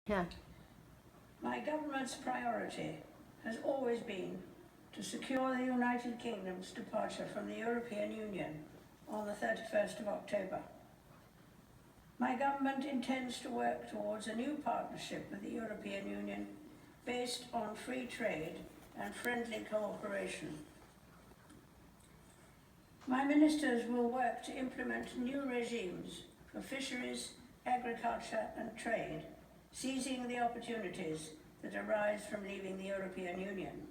Yeah. My government's priority has always been to secure the United Kingdom's departure from the European Union on the 31st of October. My government intends to work towards a new partnership with the European Union based on free trade and friendly cooperation. My ministers will work to implement new regimes for fisheries, agriculture and trade, seizing the opportunities that arise from leaving the European Union.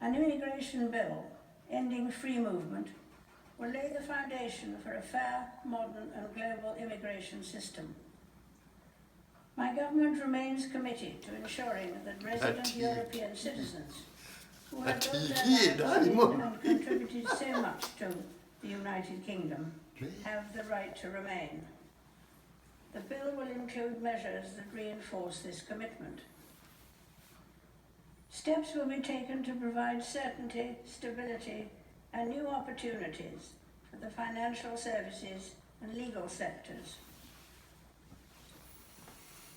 An immigration bill ending free movement will lay the foundation for a fair, modern and global immigration system. My government remains committed to ensuring that resident European citizens who have built their lives and contributed so much to the United Kingdom have the right to remain. The bill will include measures that reinforce this commitment. Steps will be taken to provide certainty, stability, and new opportunities for the financial services and legal sectors.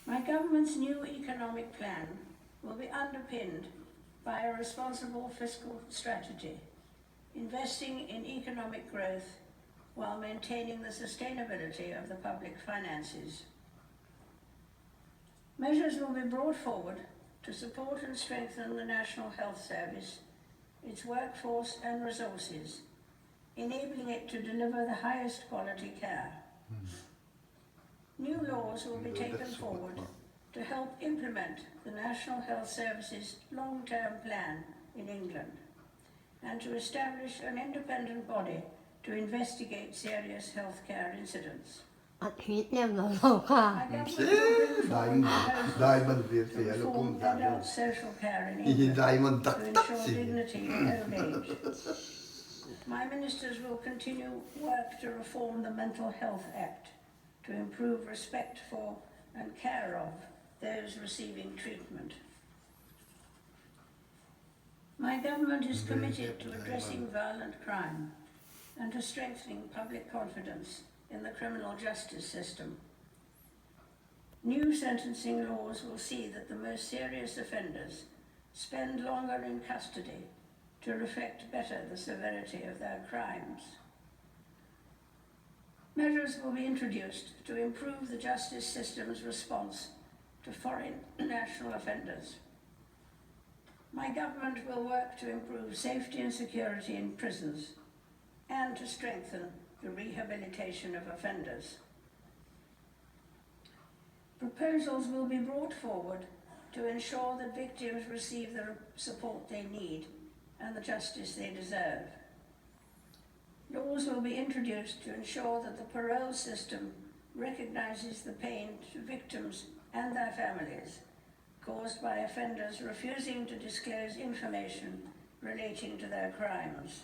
My government's new economic plan will be underpinned by a responsible fiscal strategy, investing in economic growth while maintaining the sustainability of the public finances. Measures will be brought forward to support and strengthen the National Health Service, its workforce and resources, enabling it to deliver the highest quality care. New laws will be taken forward to help implement the National Health Service's long-term plan in England and to establish an independent body to investigate serious healthcare incidents. อัดฮิตเนี่ยเราค่ะ My government will bring forward proposals to reform adult social care in England to ensure dignity in old age. My ministers will continue work to reform the Mental Health Act to improve respect for and care of those receiving treatment. My government is committed to addressing violent crime and to strengthening public confidence in the criminal justice system. New sentencing laws will see that the most serious offenders spend longer in custody to reflect better the severity of their crimes. Measures will be introduced to improve the justice system's response to foreign national offenders. My government will work to improve safety and security in prisons and to strengthen the rehabilitation of offenders. Proposals will be brought forward to ensure that victims receive the support they need and the justice they deserve. Laws will be introduced to ensure that the parole system recognises the pain to victims and their families caused by offenders refusing to disclose information relating to their crimes.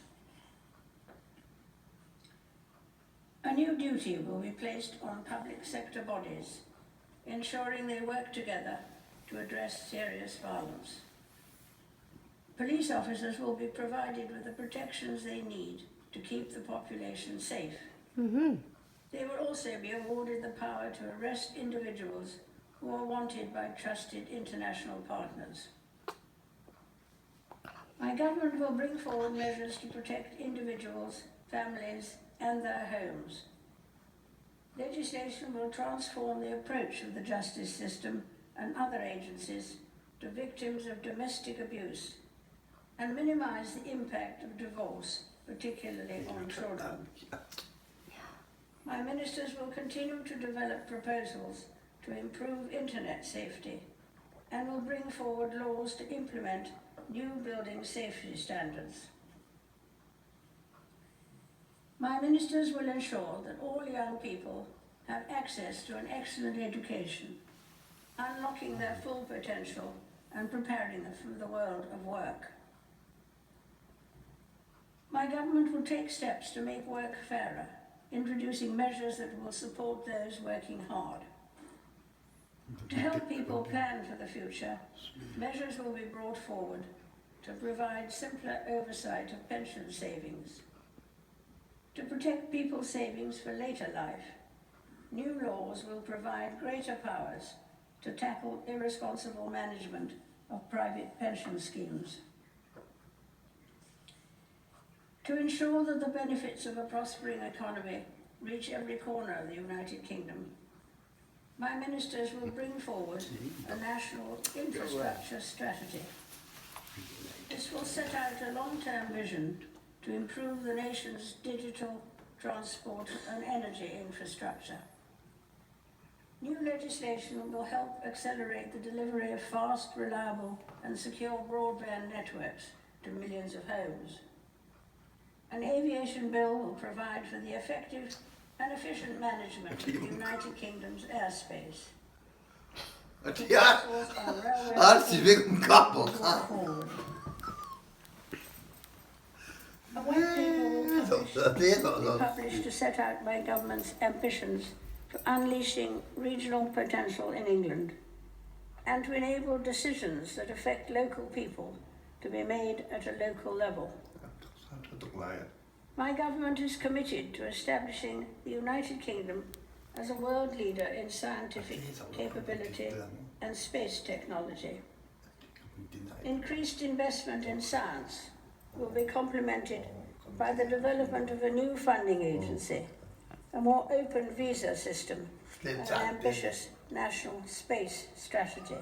A new duty will be placed on public sector bodies, ensuring they work together to address serious violence. Police officers will be provided with the protections they need to keep the population safe. They will also be awarded the power to arrest individuals who are wanted by trusted international partners. My government will bring forward measures to protect individuals, families, and their homes. Legislation will transform the approach of the justice system and other agencies to victims of domestic abuse and minimise the impact of divorce, particularly on children. My ministers will continue to develop proposals to improve internet safety and will bring forward laws to implement new building safety standards. My ministers will ensure that all young people have access to an excellent education, unlocking their full potential and preparing them for the world of work. My government will take steps to make work fairer, introducing measures that will support those working hard. To help people plan for the future, measures will be brought forward to provide simpler oversight of pension savings. To protect people's savings for later life, new laws will provide greater powers to tackle irresponsible management of private pension schemes. To ensure that the benefits of a prospering economy reach every corner of the United Kingdom, my ministers will bring forward a national infrastructure strategy. This will set out a long-term vision to improve the nation's digital, transport and energy infrastructure. New legislation will help accelerate the delivery of fast, reliable and secure broadband networks to millions of homes. An aviation bill will provide for the effective and efficient management of the United Kingdom's airspace. Ja, Proposals on railway hartstikke kapot. will go forward. A white paper will be published to set out my government's ambitions to unleashing regional potential in England and to enable decisions that affect local people to be made at a local level. My government is committed to establishing the United Kingdom as a world leader in scientific capability and space technology. Increased investment in science will be complemented by the development of a new funding agency, a more open visa system, and an ambitious national space strategy.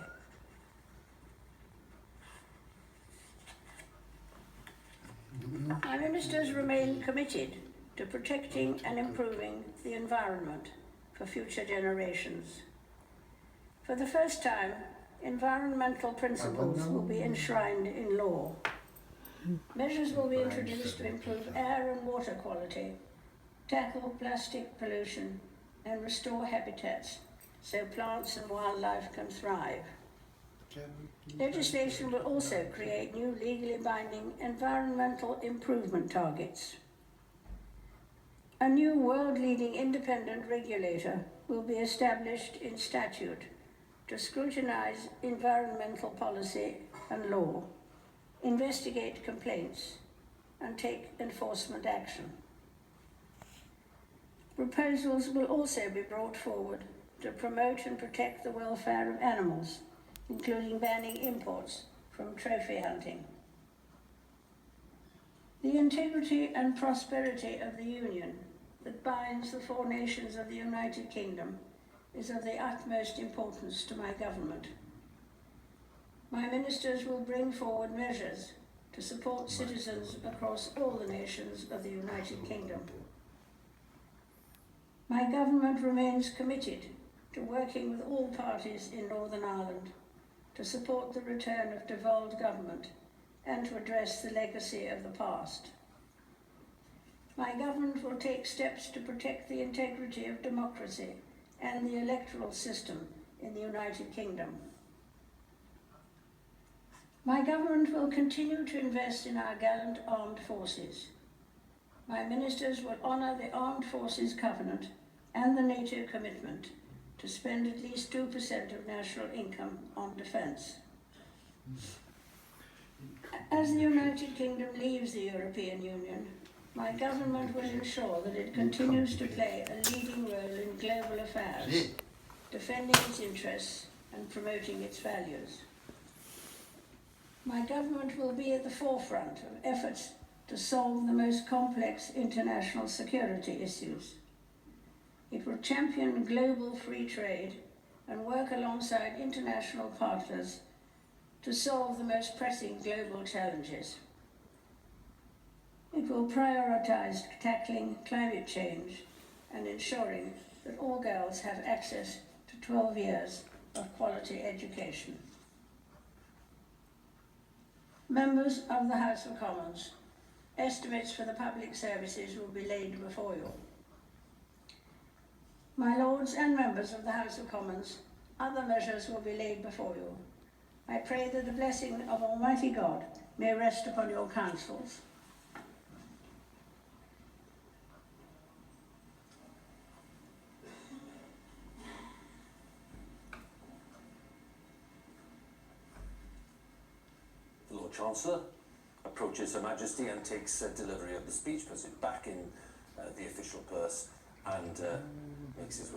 My ministers remain committed to protecting and improving the environment for future generations. For the first time, environmental principles will be enshrined in law. Measures will be introduced to improve air and water quality, tackle plastic pollution, and restore habitats so plants and wildlife can thrive. Legislation will also create new legally binding environmental improvement targets. A new world-leading independent regulator will be established in statute to scrutinize environmental policy and law, investigate complaints, and take enforcement action. Proposals will also be brought forward to promote and protect the welfare of animals, including banning imports from trophy hunting. The integrity and prosperity of the Union that binds the four nations of the United Kingdom is of the utmost importance to my government. My ministers will bring forward measures to support citizens across all the nations of the United Kingdom. My government remains committed to working with all parties in Northern Ireland to support the return of devolved government and to address the legacy of the past. My government will take steps to protect the integrity of democracy and the electoral system in the United Kingdom. My government will continue to invest in our gallant armed forces. My ministers will honour the Armed Forces Covenant and the NATO commitment to spend at least 2% of national income on defence. As the United Kingdom leaves the European Union, my government will ensure that it continues to play a leading role in global affairs, defending its interests and promoting its values. My government will be at the forefront of efforts to solve the most complex international security issues. It will champion global free trade and work alongside international partners to solve the most pressing global challenges. It will prioritise tackling climate change and ensuring that all girls have access to 12 years of quality education. Members of the House of Commons, estimates for the public services will be laid before you. My Lords and members of the House of Commons, other measures will be laid before you. I pray that the blessing of Almighty God may rest upon your councils. The Lord Chancellor approaches Her Majesty and takes delivery of the speech, puts it back in the official purse and makes his way